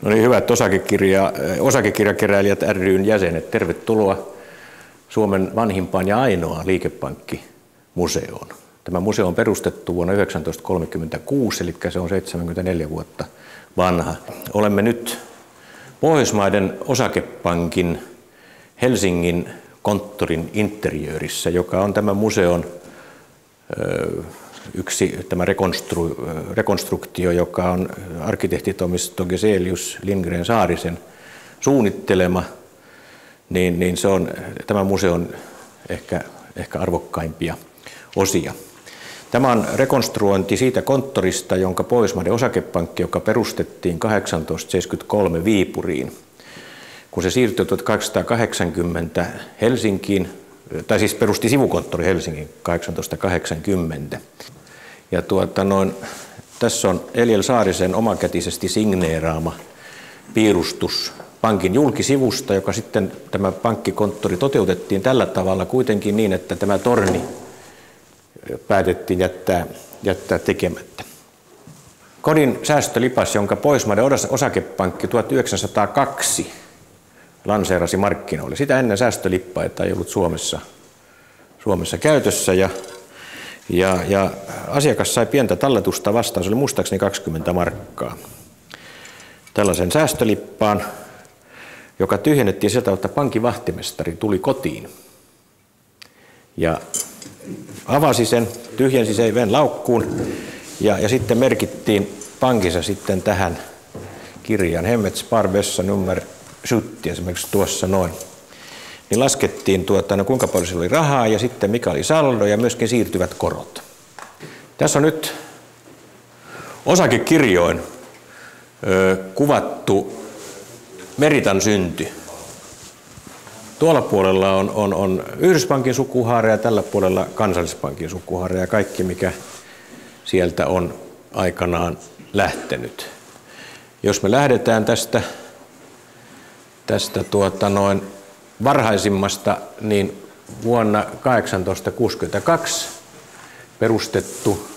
No niin, hyvät osakekirjakeräilijät ry:n jäsenet, tervetuloa Suomen vanhimpaan ja ainoaan liikepankkimuseoon. Tämä museo on perustettu vuonna 1936, eli se on 74 vuotta vanha. Olemme nyt Pohjoismaiden osakepankin Helsingin konttorin interiöörissä, joka on tämän museon tämä rekonstruktio, joka on arkkitehtitoimisto Geselius Lindgren Saarisen suunnittelema, niin se on tämän museon ehkä arvokkaimpia osia. Tämä on rekonstruointi siitä konttorista, jonka Pohjoismaiden osakepankki, joka perustettiin 1873 Viipuriin, kun se siirtyi 1880 Helsinkiin, tai siis perusti sivukonttori Helsingin 1880. Ja tässä on Eliel Saarisen omakätisesti signeeraama piirustus pankin julkisivusta, joka sitten tämä pankkikonttori toteutettiin tällä tavalla kuitenkin niin, että tämä torni päätettiin jättää tekemättä. Kodin säästölipas, jonka Pohjoismaiden osakepankki 1902 lanseerasi markkinoille. Sitä ennen säästölippaita ei ollut Suomessa käytössä ja asiakas sai pientä talletusta vastaan, se oli muistaakseni 20 markkaa. Tällaisen säästölippaan, joka tyhjennettiin sieltä, että pankin vahtimestari tuli kotiin ja avasi sen, tyhjensi sen, vei laukkuun ja sitten merkittiin pankissa sitten tähän kirjaan Hemmetsparvessa nummer 70 esimerkiksi tuossa noin. Niin laskettiin kuinka paljon sillä oli rahaa ja sitten mikä oli saldo ja myöskin siirtyvät korot. Tässä on nyt osakekirjoin kuvattu Meritan synty. Tuolla puolella on Yhdyspankin sukuhaara ja tällä puolella Kansallispankin sukuhaara ja kaikki mikä sieltä on aikanaan lähtenyt. Jos me lähdetään tästä varhaisimmasta, niin vuonna 1862 perustettu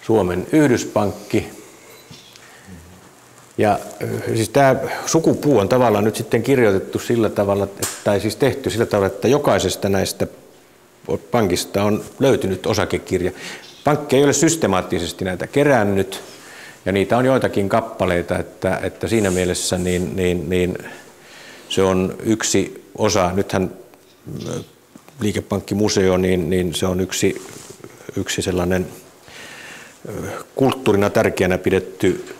Suomen Yhdyspankki. Ja siis tämä sukupuu on tavallaan nyt sitten kirjoitettu sillä tavalla, tai siis tehty sillä tavalla, että jokaisesta näistä pankista on löytynyt osakekirja. Pankki ei ole systemaattisesti näitä kerännyt, ja niitä on joitakin kappaleita, että siinä mielessä niin se on yksi osa. Nythän liikepankkimuseo, niin se on yksi sellainen kulttuurina tärkeänä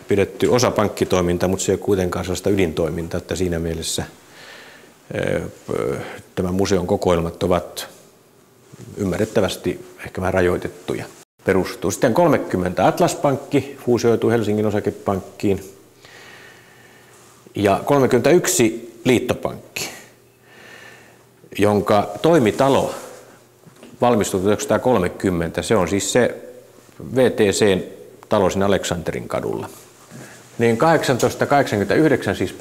pidetty osa pankkitoimintaa, mutta se ei ole kuitenkaan sellaista ydintoimintaa, että siinä mielessä tämän museon kokoelmat ovat ymmärrettävästi ehkä vähän rajoitettuja. Perustuu. Sitten 30 Atlaspankki fuusioitui Helsingin osakepankkiin ja 31 Liittopankki, jonka toimitalo valmistui 1930. Se on siis se VTC-talo siinä Aleksanterin kadulla. Niin 1889 siis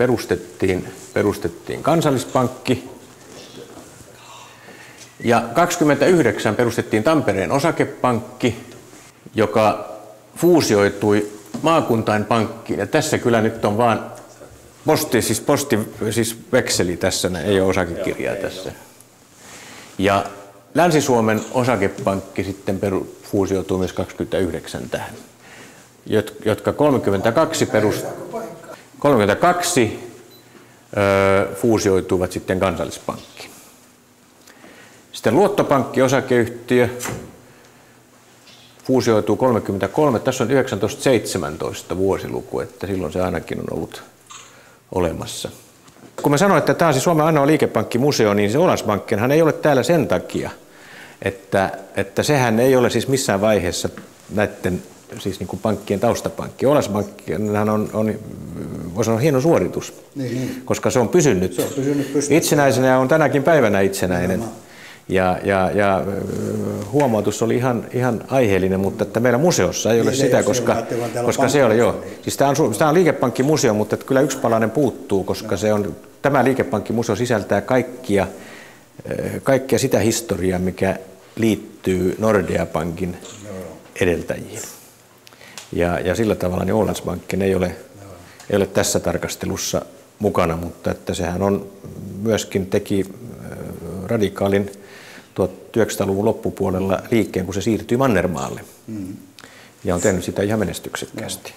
perustettiin Kansallispankki ja 29 perustettiin Tampereen osakepankki, joka fuusioitui Maakuntain pankkiin. Ja tässä kyllä nyt on vaan vekseli tässä, ei ole osakekirjaa tässä. Ja Länsi-Suomen osakepankki sitten fuusioitui myös 29 tähän, jotka 32 fuusioituivat sitten Kansallispankkiin. Sitten Luottopankki osakeyhtiö fuusioituu 33, tässä on 1917 vuosiluku, että silloin se ainakin on ollut olemassa. Kun mä sanoin, että tämä on siis Suomen ainoa liikepankkimuseo, niin se Ålandsbankenhan ei ole täällä sen takia, että sehän ei ole siis missään vaiheessa näiden siis niin kuin pankkien taustapankki. Ålandsbankenhan on hieno suoritus, koska se on pysynyt itsenäisenä ja on tänäkin päivänä itsenäinen. Ja huomautus oli ihan aiheellinen, mutta että meillä museossa ei ole sitä, koska se oli siis tämä on liikepankkimuseo, mutta että kyllä yksi palanen puuttuu, koska tämä liikepankkimuseo sisältää kaikkia sitä historiaa, mikä liittyy Nordea Pankin edeltäjiin. Ja sillä tavalla niin Ålandsbanken ei ole ei ole tässä tarkastelussa mukana, mutta että sehän on myöskin teki radikaalin 1900-luvun loppupuolella liikkeen, kun se siirtyi Mannermaalle. Ja on tehnyt sitä ihan menestyksekkäästi.